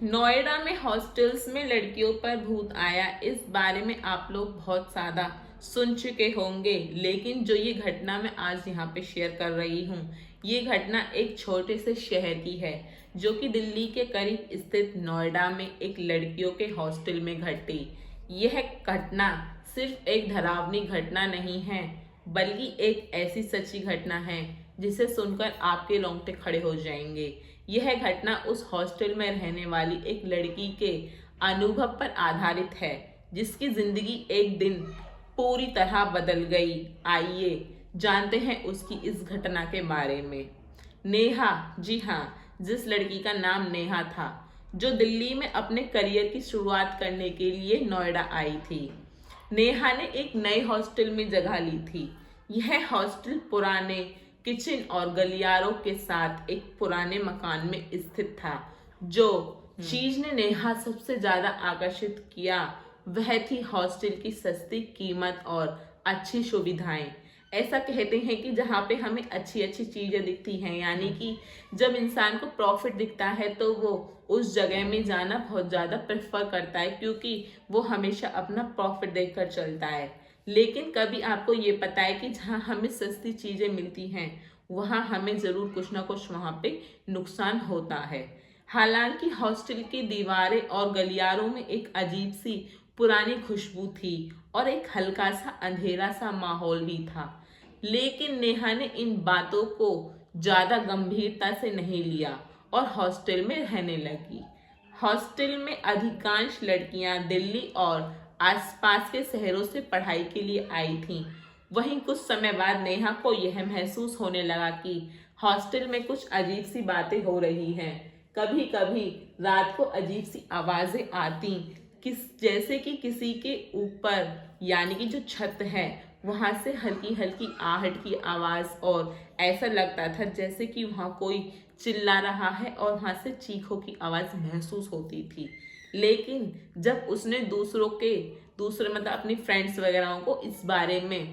नोएडा में हॉस्टल्स में लड़कियों पर भूत आया, इस बारे में आप लोग बहुत ज़्यादा सुन चुके होंगे। लेकिन जो ये घटना मैं आज यहाँ पे शेयर कर रही हूँ, ये घटना एक छोटे से शहर की है जो कि दिल्ली के करीब स्थित नोएडा में एक लड़कियों के हॉस्टल में घटी। यह घटना सिर्फ एक डरावनी घटना नहीं है, बल्कि एक ऐसी सच्ची घटना है जिसे सुनकर आपके रोंगटे खड़े हो जाएंगे। यह घटना उस हॉस्टल में रहने वाली एक लड़की के अनुभव पर आधारित है, जिसकी जिंदगी एक दिन पूरी तरह बदल गई। आइए जानते हैं उसकी इस घटना के बारे में। नेहा, जी हाँ, जिस लड़की का नाम नेहा था, जो दिल्ली में अपने करियर की शुरुआत करने के लिए नोएडा आई थी। नेहा ने एक नए हॉस्टल में जगह ली थी। यह हॉस्टल पुराने किचन और गलियारों के साथ एक पुराने मकान में स्थित था। जो चीज ने नेहा सबसे ज्यादा आकर्षित किया वह थी हॉस्टल की सस्ती कीमत और अच्छी सुविधाएं। ऐसा कहते हैं कि जहाँ पे हमें अच्छी अच्छी चीजें दिखती हैं, यानी कि जब इंसान को प्रॉफिट दिखता है तो वो उस जगह में जाना बहुत ज्यादा प्रेफर करता है, क्योंकि वो हमेशा अपना प्रॉफिट देखकर चलता है। लेकिन कभी आपको ये पता है कि जहाँ हमें सस्ती चीजें मिलती हैं वहाँ हमें जरूर कुछ ना कुछ वहाँ पे नुकसान होता है। हालांकि हॉस्टल की दीवारें और गलियारों में एक अजीब सी पुरानी खुशबू थी और एक हल्का सा अंधेरा सा माहौल भी था। लेकिन नेहा ने इन बातों को ज्यादा गंभीरता से नहीं लिया और हॉस्टल में रहने लगी। हॉस्टल में अधिकांश लड़कियां दिल्ली और आसपास के शहरों से पढ़ाई के लिए आई थीं। वहीं कुछ समय बाद नेहा को यह महसूस होने लगा कि हॉस्टल में कुछ अजीब सी बातें हो रही हैं। कभी कभी रात को अजीब सी आवाजें आती, जैसे कि किसी के ऊपर, यानी कि जो छत है वहां से हल्की हल्की आहट की आवाज, और ऐसा लगता था जैसे कि वहां कोई चिल्ला रहा है और वहां से चीखों की आवाज महसूस होती थी। लेकिन जब उसने दूसरे मतलब अपनी फ्रेंड्स वगैरह को इस बारे में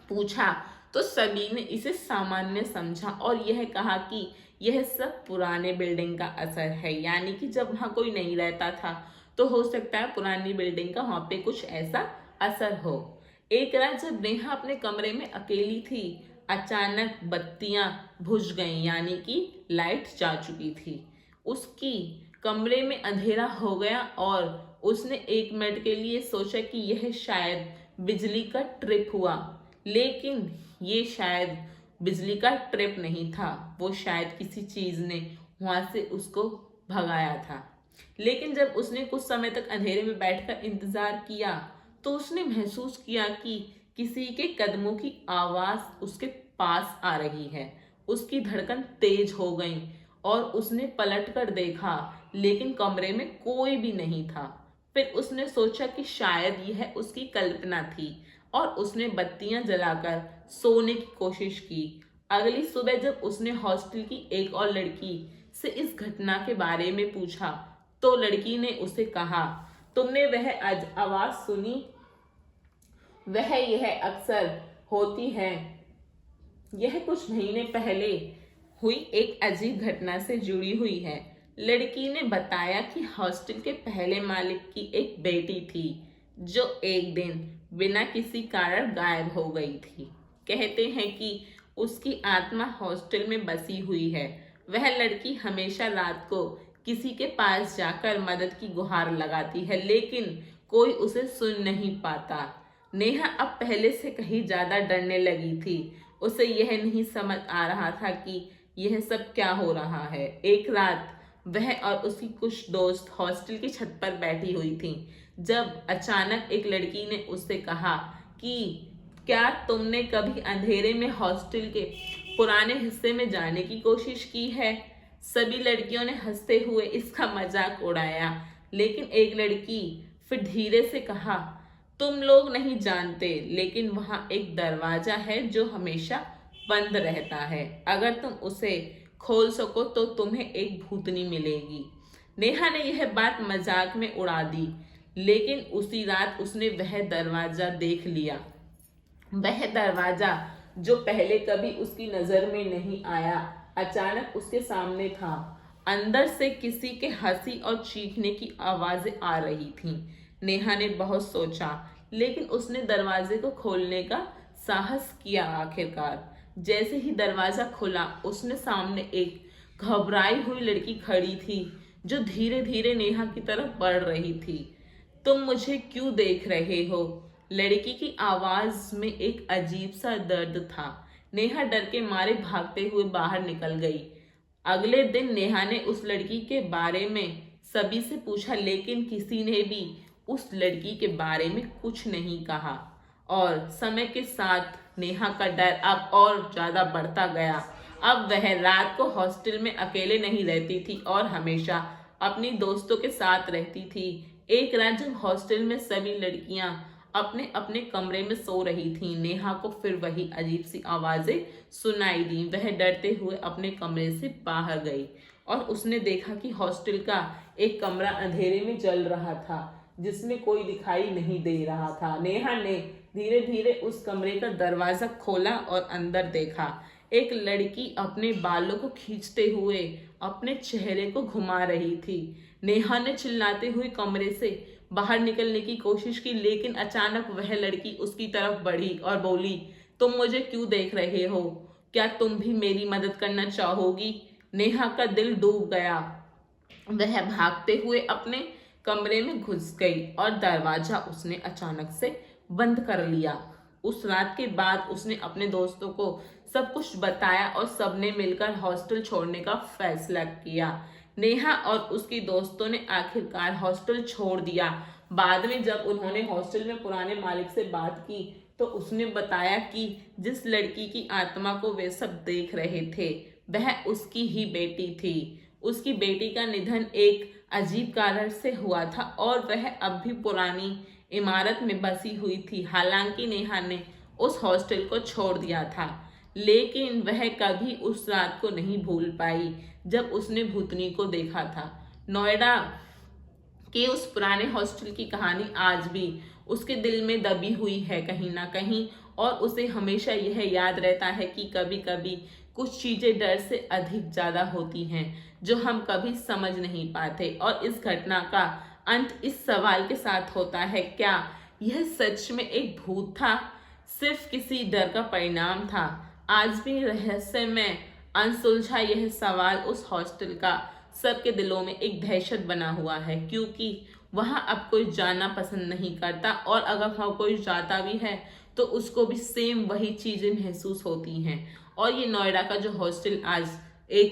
पूछा तो सभी ने इसे सामान्य समझा और यह कहा कि यह सब पुराने बिल्डिंग का असर है, यानी कि जब वहां कोई नहीं रहता था तो हो सकता है पुरानी बिल्डिंग का वहां पे कुछ ऐसा असर हो। एक रात जब नेहा अपने कमरे में अकेली थी, अचानक बत्तियां बुझ गईं, यानी कि लाइट जा चुकी थी। उसकी कमरे में अंधेरा हो गया और उसने एक मिनट के लिए सोचा कि यह शायद बिजली का ट्रिप हुआ। लेकिन ये शायद बिजली का ट्रिप नहीं था, वो शायद किसी चीज ने वहां से उसको भगाया था। लेकिन जब उसने कुछ समय तक अंधेरे में बैठकर इंतजार किया तो उसने महसूस किया कि किसी के कदमों की आवाज उसके पास आ रही है। उसकी धड़कन तेज हो गई और उसने पलट कर देखा, लेकिन कमरे में कोई भी नहीं था। फिर उसने सोचा कि शायद यह उसकी कल्पना थी और उसने बत्तियां जलाकर सोने की कोशिश की। अगली सुबह जब उसने हॉस्टल की एक और लड़की से इस घटना के बारे में पूछा तो लड़की ने उसे कहा, तुमने वह आवाज सुनी? वह यह अक्सर होती है। यह कुछ महीने पहले हुई एक अजीब घटना से जुड़ी हुई है। लड़की ने बताया कि हॉस्टल के पहले मालिक की एक बेटी थी जो एक दिन बिना किसी कारण गायब हो गई थी। कहते हैं कि उसकी आत्मा हॉस्टल में बसी हुई है। वह लड़की हमेशा रात को किसी के पास जाकर मदद की गुहार लगाती है, लेकिन कोई उसे सुन नहीं पाता। नेहा अब पहले से कहीं ज्यादा डरने लगी थी। उसे यह नहीं समझ आ रहा था कि यह सब क्या हो रहा है। एक रात वह और उसकी कुछ दोस्त हॉस्टल की छत पर बैठी हुई थीं, जब अचानक एक लड़की ने उससे कहा कि क्या तुमने कभी अंधेरे में हॉस्टल के पुराने हिस्से में जाने की कोशिश की है? सभी लड़कियों ने हंसते हुए इसका मजाक उड़ाया, लेकिन एक लड़की फिर धीरे से कहा, तुम लोग नहीं जानते, लेकिन वहां एक दरवाजा है जो हमेशा बंद रहता है। अगर तुम उसे खोल सको तो तुम्हें एक भूतनी मिलेगी। नेहा ने यह बात मजाक में उड़ा दी, लेकिन उसी रात उसने वह दरवाजा देख लिया। वह दरवाजा जो पहले कभी उसकी नजर में नहीं आया, अचानक उसके सामने था अंदर से किसी के हंसी और चीखने की आवाजें आ रही थीं। नेहा ने बहुत सोचा, लेकिन उसने दरवाजे को खोलने का साहस किया। आखिरकार जैसे ही दरवाजा खुला, उसने सामने एक घबराई हुई लड़की खड़ी थी, जो धीरे धीरे नेहा की तरफ बढ़ रही थी। तुम मुझे क्यों देख रहे हो? लड़की की आवाज में एक अजीब सा दर्द था। नेहा डर के मारे भागते हुए बाहर निकल गई। अगले दिन नेहा ने उस लड़की के बारे में सभी से पूछा, लेकिन किसी ने भी उस लड़की के बारे में कुछ नहीं कहा। और समय के साथ नेहा का डर अब और ज्यादा बढ़ता गया। अब वह रात को हॉस्टल में अकेले नहीं रहती थी और हमेशा अपनी दोस्तों के साथ रहती थी। एक रात जब हॉस्टल में सभी लड़कियां अपने अपने कमरे में सो रही थीं, नेहा को फिर वही अजीब सी आवाजें सुनाई दी। वह डरते हुए अपने कमरे से बाहर गई और उसने देखा कि हॉस्टल का एक कमरा अंधेरे में जल रहा था, जिसमें कोई दिखाई नहीं दे रहा था। नेहा ने धीरे धीरे उस कमरे का दरवाजा खोला और अंदर देखा। एक लड़की अपने बालों को खींचते हुए अपने चेहरे को घुमा रही थी। नेहा ने चिल्लाते हुए कमरे से बाहर निकलने की कोशिश की, लेकिन अचानक वह लड़की उसकी तरफ बढ़ी और बोली, तुम मुझे क्यों देख रहे हो? क्या तुम भी मेरी मदद करना चाहोगी? नेहा का दिल डूब गया। वह भागते हुए अपने कमरे में घुस गई और दरवाजा उसने अचानक से बंद कर लिया। उस रात के बाद उसने अपने दोस्तों को सब कुछ बताया और सबने मिलकर हॉस्टल छोड़ने का फैसला किया। नेहा और उसकी दोस्तों ने आखिरकार हॉस्टल छोड़ दिया। बाद में जब उन्होंने हॉस्टल में पुराने मालिक से बात की, तो उसने बताया कि जिस लड़की की आत्मा को वे सब देख रहे थे, वह उसकी ही बेटी थी। उसकी बेटी का निधन एक अजीब कारण से हुआ था और वह अब भी पुरानी इमारत में बसी हुई थी। हालांकि नेहा ने उस हॉस्टल को छोड़ दिया था, लेकिन वह कभी उस रात को नहीं भूल पाई जब उसने भूतनी को देखा था। नोएडा के उस पुराने हॉस्टल की कहानी आज भी उसके दिल में दबी हुई है कहीं ना कहीं, और उसे हमेशा यह याद रहता है कि कभी कभी कुछ चीजें डर से अधिक ज्यादा होती हैं, जो हम कभी समझ नहीं पाते। और इस घटना का अंत इस सवाल के साथ होता है, क्या यह सच में एक भूत था, सिर्फ किसी डर का परिणाम था? आज भी रहस्यमय अनसुलझा यह सवाल उस हॉस्टल का सबके दिलों में एक दहशत बना हुआ है, क्योंकि वहां अब कोई जाना पसंद नहीं करता, और अगर वहां कोई जाता भी है तो उसको भी सेम वही चीजें महसूस होती हैं। और ये नोएडा का जो हॉस्टल आज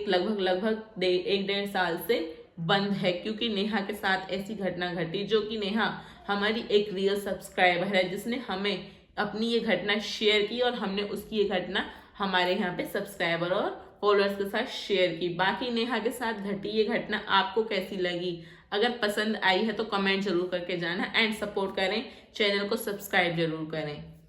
लगभग 1-1.5 साल से बंद है, क्योंकि नेहा के साथ ऐसी घटना घटी, जो कि नेहा हमारी एक रियल सब्सक्राइबर है, जिसने हमें अपनी ये घटना शेयर की और हमने उसकी ये घटना हमारे यहाँ पे सब्सक्राइबर और फॉलोअर्स के साथ शेयर की। बाकी नेहा के साथ घटी ये घटना आपको कैसी लगी? अगर पसंद आई है तो कमेंट जरूर करके जाना एंड सपोर्ट करें, चैनल को सब्सक्राइब जरूर करें।